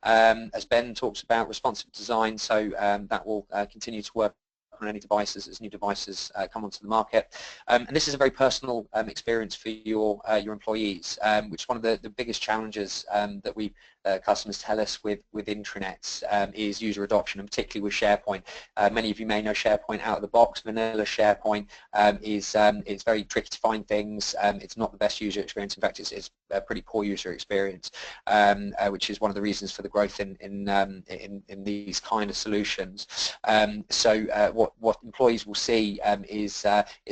As Ben talks about responsive design, so that will continue to work on any devices as new devices come onto the market, and this is a very personal experience for your employees, which is one of the biggest challenges that we customers tell us with intranets is user adoption, and particularly with SharePoint. Many of you may know SharePoint out of the box. Vanilla SharePoint is very tricky to find things. It's not the best user experience. In fact, it's a pretty poor user experience, which is one of the reasons for the growth in these kind of solutions. So what employees will see is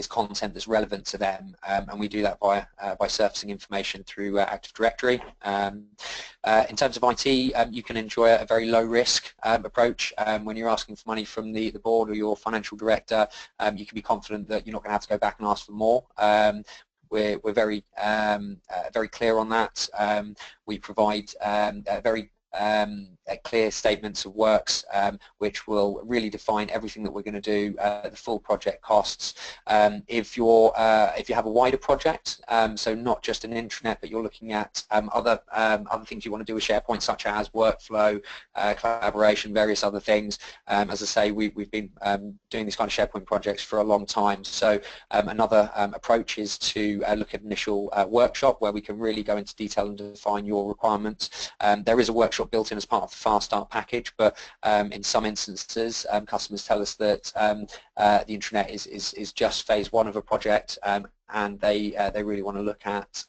content that's relevant to them, and we do that by surfacing information through Active Directory. In terms of IT, you can enjoy a very low-risk approach. When you're asking for money from the board or your financial director, you can be confident that you're not going to have to go back and ask for more. We're very clear on that. We provide very clear statements of works which will really define everything that we're going to do, the full project costs. If you have a wider project, so not just an intranet, but you're looking at other things you want to do with SharePoint, such as workflow, collaboration, various other things. As I say, we've been doing these kind of SharePoint projects for a long time. So another approach is to look at initial workshop where we can really go into detail and define your requirements. There is a workshop built in as part of the FastStart package, but in some instances customers tell us that the intranet is just phase one of a project, and they really want to look at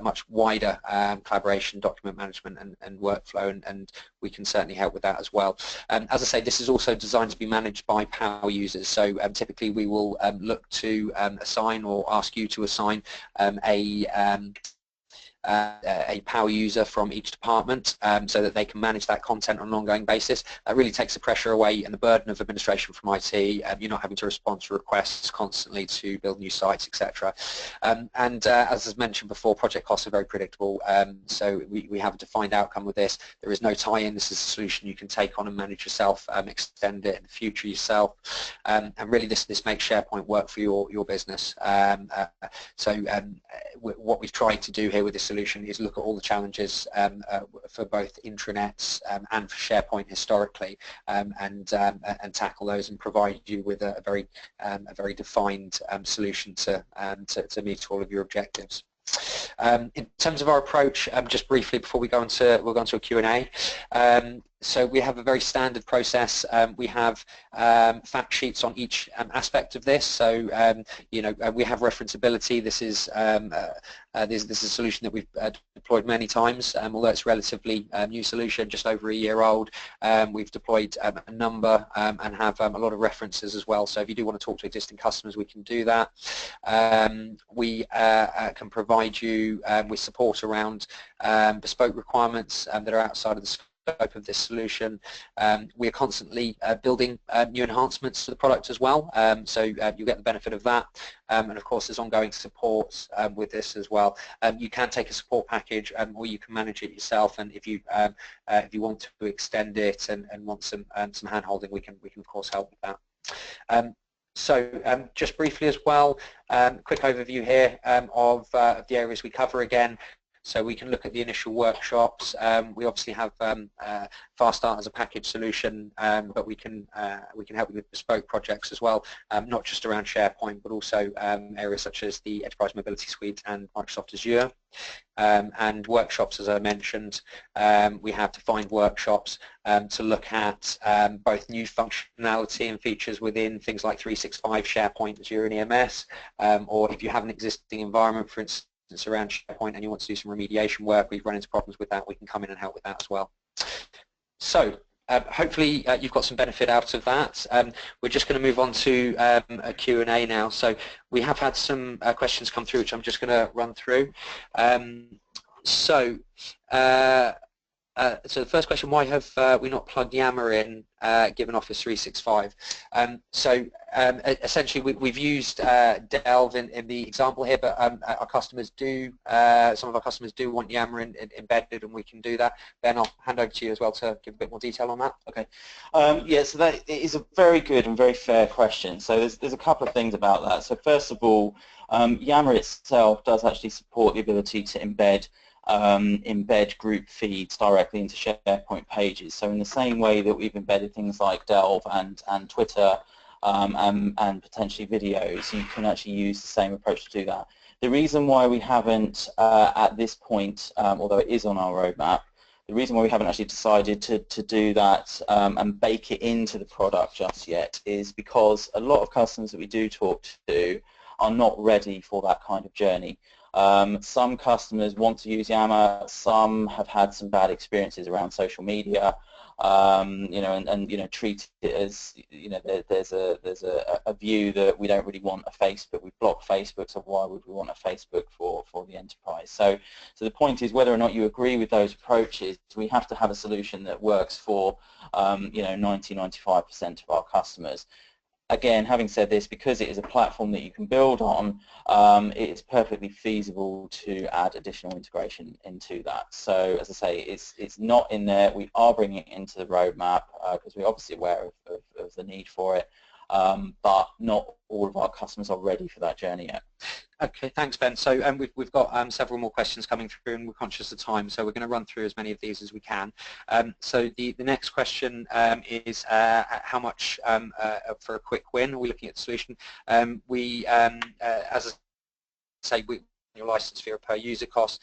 much wider collaboration, document management, and workflow, and we can certainly help with that as well. As I say, this is also designed to be managed by power users, so typically we will look to assign or ask you to assign a power user from each department so that they can manage that content on an ongoing basis. That really takes the pressure away and the burden of administration from IT. You're not having to respond to requests constantly to build new sites, etc. As I mentioned before, project costs are very predictable, so we have a defined outcome with this. There is no tie-in. This is a solution you can take on and manage yourself, extend it in the future yourself, and really this makes SharePoint work for your business. What we've tried to do here with this solution is look at all the challenges for both intranets and for SharePoint historically, and tackle those and provide you with a very defined solution to meet all of your objectives. In terms of our approach, just briefly before we'll go into a Q&A. So we have a very standard process. We have fact sheets on each aspect of this. So you know, we have referenceability. This is a solution that we've deployed many times. Although it's a relatively new solution, just over a year old, we've deployed a number and have a lot of references as well. So if you do want to talk to existing customers, we can do that. We can provide you with support around bespoke requirements that are outside of the scope of this solution. We are constantly building new enhancements to the product as well, so you get the benefit of that, and of course there's ongoing support with this as well. You can take a support package or you can manage it yourself, and if you want to extend it and want some hand holding, we can of course help with that. So just briefly as well, quick overview here of the areas we cover again. So we can look at the initial workshops. We obviously have FastStart as a package solution, but we can help you with bespoke projects as well, not just around SharePoint, but also areas such as the Enterprise Mobility Suite and Microsoft Azure. And workshops, as I mentioned, we have defined workshops to look at both new functionality and features within things like 365, SharePoint, Azure, and EMS, or if you have an existing environment, for instance, around SharePoint and you want to do some remediation work, we've run into problems with that, we can come in and help with that as well. So hopefully you've got some benefit out of that. We're just going to move on to a Q&A now. So we have had some questions come through, which I'm just going to run through. So the first question, why have we not plugged Yammer in given Office 365? Essentially we've used Delve in the example here, but our customers do, some of our customers do want Yammer embedded, and we can do that. Ben, I'll hand over to you as well to give a bit more detail on that. Okay. Yeah, so that is a very good and very fair question. So there's a couple of things about that. So first of all, Yammer itself does actually support the ability to embed group feeds directly into SharePoint pages. So in the same way that we've embedded things like Delve and Twitter and potentially videos, you can actually use the same approach to do that. The reason why we haven't at this point, although it is on our roadmap, the reason why we haven't actually decided to do that and bake it into the product just yet is because a lot of customers that we do talk to are not ready for that kind of journey. Some customers want to use Yammer, some have had some bad experiences around social media, you know, and you know, treat it as, you know, there's a view that we don't really want a Facebook, we block Facebook, so why would we want a Facebook for the enterprise? So the point is, whether or not you agree with those approaches, we have to have a solution that works for you know, 90–95% of our customers. Again, having said this, because it is a platform that you can build on, it's perfectly feasible to add additional integration into that. So, as I say, it's not in there. We are bringing it into the roadmap because we're obviously aware of the need for it, but not all of our customers are ready for that journey yet. Okay, thanks, Ben. So we've got several more questions coming through, and we're conscious of time, so we're going to run through as many of these as we can. So the next question is how much for a quick win are we looking at the solution? As I say, your license fee or per user cost.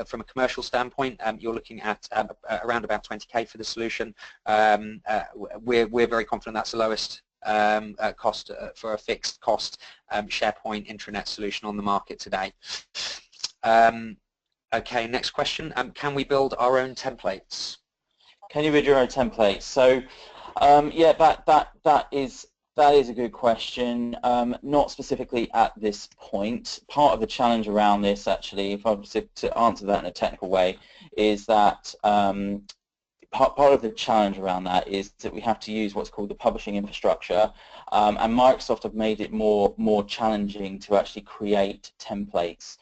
From a commercial standpoint, you're looking at around about 20K for the solution. We're very confident that's the lowest cost for a fixed cost SharePoint intranet solution on the market today. Okay, next question. Can we build our own templates? Can you build your own templates? So yeah, that is a good question. Not specifically at this point. Part of the challenge around this, actually, if I was to answer that in a technical way, is that part of the challenge around that is that we have to use what's called the publishing infrastructure, and Microsoft have made it more challenging to actually create templates,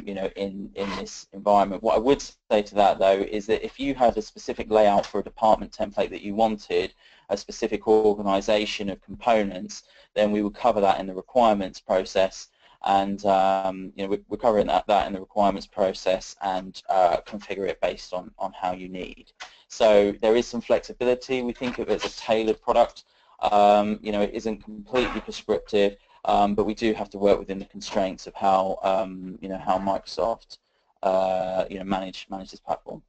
you know, in this environment. What I would say to that, though, is that if you had a specific layout for a department template that you wanted, a specific organization of components, then we would cover that in the requirements process. And you know, we're covering that in the requirements process and configure it based on how you need. So there is some flexibility. We think of it as a tailored product. You know, it isn't completely prescriptive, but we do have to work within the constraints of how how Microsoft manage this platform.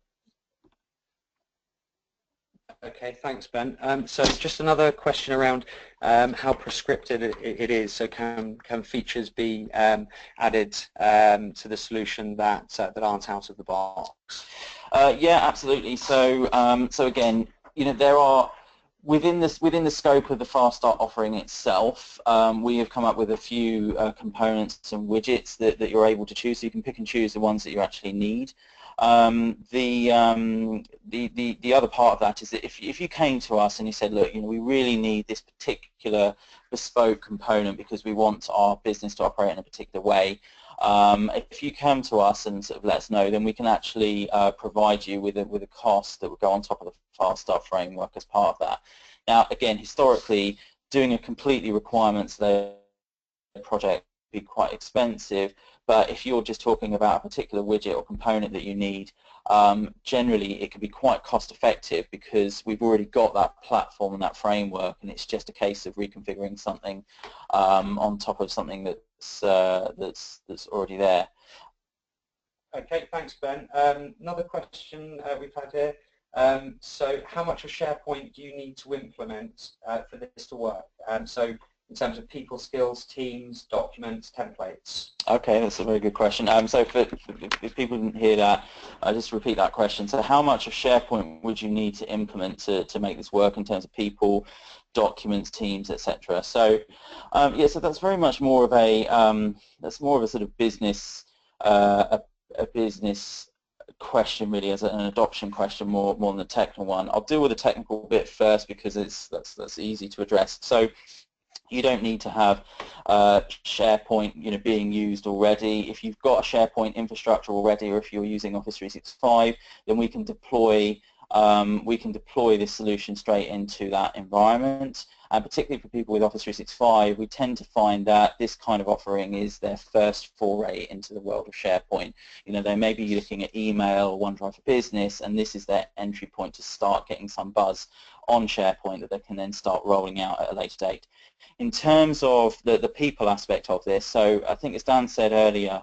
Okay, thanks, Ben. So just another question around how prescriptive it is. So can features be added to the solution that aren't out of the box? Yeah, absolutely. So again, there are within the scope of the FastStart offering itself, we have come up with a few components and widgets that you're able to choose. So you can pick and choose the ones that you actually need. The other part of that is that if you came to us and you said, look, we really need this particular bespoke component because we want our business to operate in a particular way, if you come to us and sort of let us know, then we can actually provide you with a cost that would go on top of the FastStart framework as part of that. Now, again, historically, doing a completely requirements-led project would be quite expensive. But if you're just talking about a particular widget or component that you need, generally it can be quite cost effective because we've already got that platform and that framework, and it's just a case of reconfiguring something on top of something that's already there. Okay, thanks, Ben. Another question we've had here. So how much of SharePoint do you need to implement for this to work? So in terms of people skills, teams, documents, templates? Okay, that's a very good question. So if people didn't hear that, I'll just repeat that question. So how much of SharePoint would you need to implement to make this work in terms of people, documents, teams, etc.? So yeah, so that's very much more of a sort of business a business question, really, as an adoption question more than the technical one. I'll deal with the technical bit first because that's easy to address. So you don't need to have SharePoint being used already. If you've got a SharePoint infrastructure already, or if you're using Office 365, then we can deploy this solution straight into that environment. And particularly for people with Office 365, we tend to find that this kind of offering is their first foray into the world of SharePoint. They may be looking at email or OneDrive for Business, and this is their entry point to start getting some buzz on SharePoint that they can then start rolling out at a later date. In terms of the people aspect of this, so I think as Dan said earlier,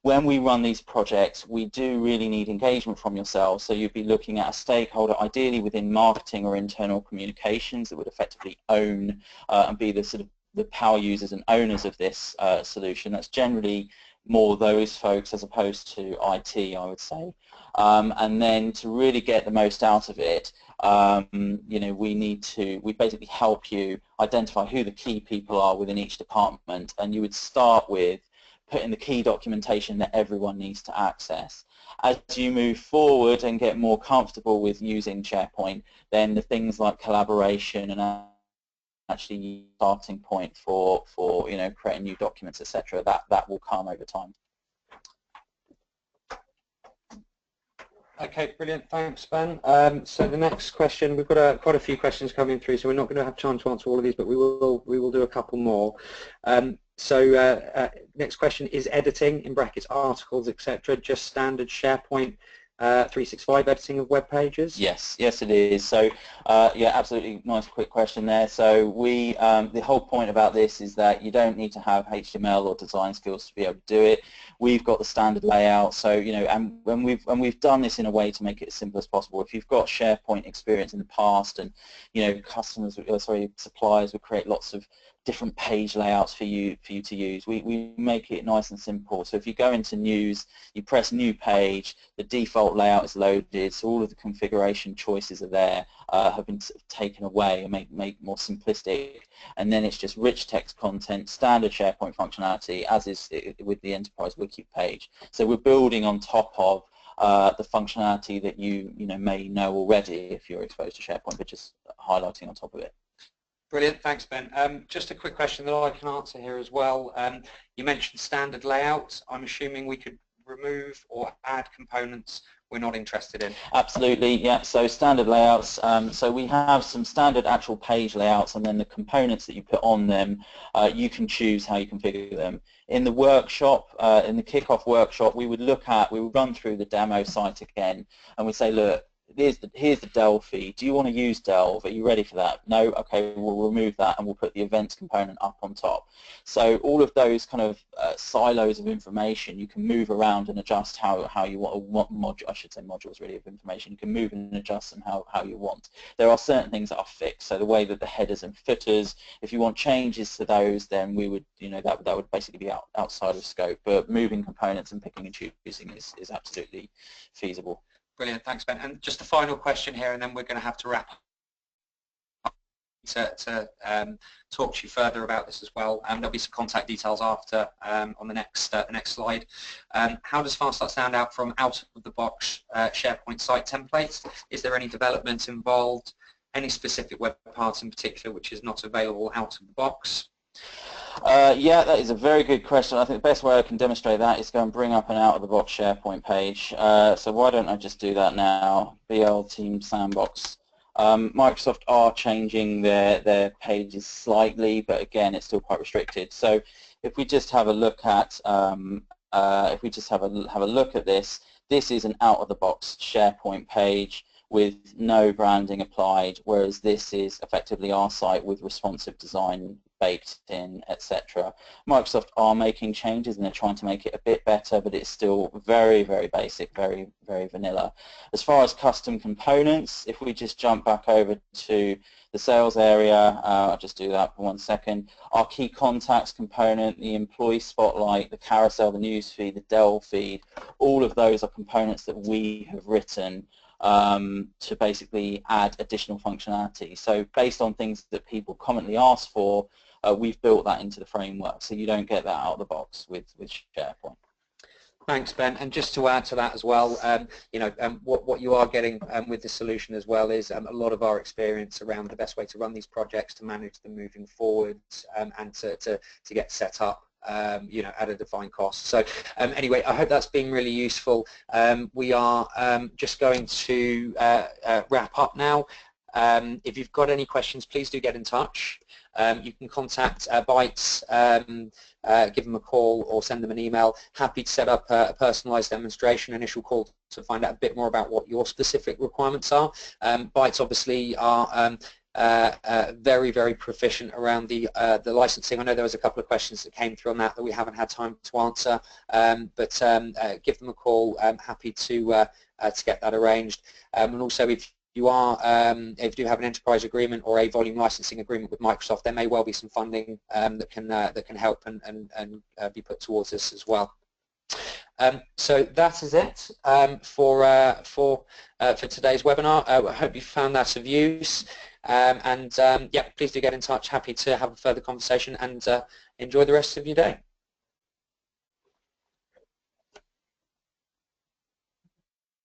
when we run these projects, we do really need engagement from yourselves. So you'd be looking at a stakeholder, ideally within marketing or internal communications, that would effectively own and be the sort of the power users and owners of this solution. That's generally more those folks as opposed to IT, I would say. And then to really get the most out of it, we basically help you identify who the key people are within each department, and you would start with putting the key documentation that everyone needs to access. As you move forward and get more comfortable with using SharePoint, then the things like collaboration and actually starting point for creating new documents, etc., that will come over time. Okay, brilliant. Thanks, Ben. So the next question, we've got quite a few questions coming through, so we're not going to have time to answer all of these, but we will do a couple more. Next question, is editing, in brackets, articles, etc., just standard SharePoint 365 editing of web pages? Yes, it is. So yeah, absolutely nice quick question there. So the whole point about this is that you don't need to have HTML or design skills to be able to do it. We've got the standard layout, so and when we've done this in a way to make it as simple as possible. If you've got SharePoint experience in the past, and suppliers would create lots of different page layouts for you to use. We make it nice and simple. So if you go into News, you press New Page, the default layout is loaded, so all of the configuration choices are there, have been taken away and made more simplistic, and then it's just rich text content, standard SharePoint functionality, as is with the Enterprise Wiki page. So we're building on top of the functionality that you may know already if you're exposed to SharePoint, but just highlighting on top of it. Brilliant, thanks, Ben. Just a quick question that I can answer here as well. You mentioned standard layout. I'm assuming we could remove or add components we're not interested in. Absolutely, yeah. So standard layouts. So we have some standard actual page layouts, and then the components that you put on them, you can choose how you configure them. In the workshop, in the kickoff workshop, we would run through the demo site again, and we say, look, here's the Delve feed. Do you want to use Delve? Are you ready for that? No? Okay, we'll remove that and we'll put the events component up on top. So all of those kind of silos of information, you can move around and adjust how you want, I should say modules really of information. You can move and adjust them how you want. There are certain things that are fixed. So the way that the headers and footers, if you want changes to those, then we would, that would basically be outside of scope. But moving components and picking and choosing is absolutely feasible. Brilliant, thanks Ben. And just a final question here, and then we're going to have to wrap up to talk to you further about this as well. There'll be some contact details after on the next slide. How does FastStart stand out from out-of-the-box SharePoint site templates? Is there any development involved? Any specific web parts in particular which is not available out of the box? Yeah, that is a very good question. I think the best way I can demonstrate that is go and bring up an out-of-the-box SharePoint page. So why don't I just do that now? BL Team Sandbox. Microsoft are changing their pages slightly, but again, it's still quite restricted. So if we just have a look at this is an out-of-the-box SharePoint page with no branding applied, whereas this is effectively our site with responsive design baked in, etc. Microsoft are making changes and they're trying to make it a bit better, but it's still very, very basic, very, very vanilla. As far as custom components, if we just jump back over to the sales area, I'll just do that for 1 second. Our key contacts component, the employee spotlight, the carousel, the news feed, the Delve feed, all of those are components that we have written to basically add additional functionality. So based on things that people commonly ask for, we've built that into the framework, so you don't get that out of the box with SharePoint. Thanks, Ben. And just to add to that as well, what you are getting with this solution as well is a lot of our experience around the best way to run these projects, to manage them moving forwards, and to get set up at a defined cost. So anyway, I hope that's been really useful. We are just going to wrap up now. If you've got any questions, please do get in touch. You can contact Bytes, give them a call or send them an email. Happy to set up a personalised demonstration, initial call to find out a bit more about what your specific requirements are. Bytes obviously are very, very proficient around the licensing. I know there was a couple of questions that came through on that we haven't had time to answer, but give them a call. I'm happy to get that arranged. And also, if you do have an enterprise agreement or a volume licensing agreement with Microsoft, there may well be some funding that can help and be put towards this as well. So that is it for today's webinar. I hope you found that of use. Yeah, please do get in touch. Happy to have a further conversation, and enjoy the rest of your day.